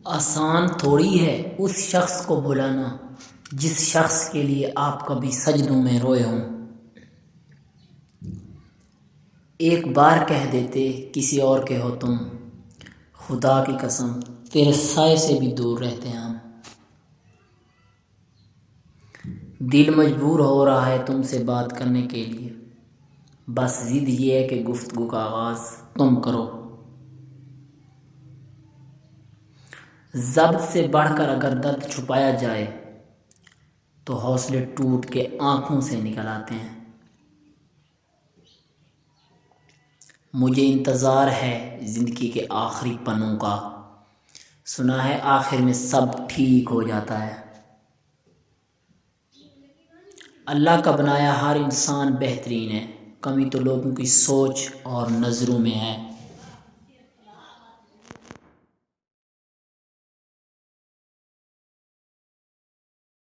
آسان تھوڑی ہے اس شخص کو بھلانا جس شخص کے لیے آپ کبھی سجدوں میں روئے ہوں۔ ایک بار کہہ دیتے کسی اور کے ہو تم، خدا کی قسم تیرے سائے سے بھی دور رہتے ہیں ہم۔ دل مجبور ہو رہا ہے تم سے بات کرنے کے لیے، بس ضد یہ ہے کہ گفتگو کا آغاز تم کرو۔ ضبط سے بڑھ کر اگر درد چھپایا جائے تو حوصلے ٹوٹ کے آنکھوں سے نکل آتے ہیں۔ مجھے انتظار ہے زندگی کے آخری پنوں کا، سنا ہے آخر میں سب ٹھیک ہو جاتا ہے۔ اللہ کا بنایا ہر انسان بہترین ہے، کمی تو لوگوں کی سوچ اور نظروں میں ہے۔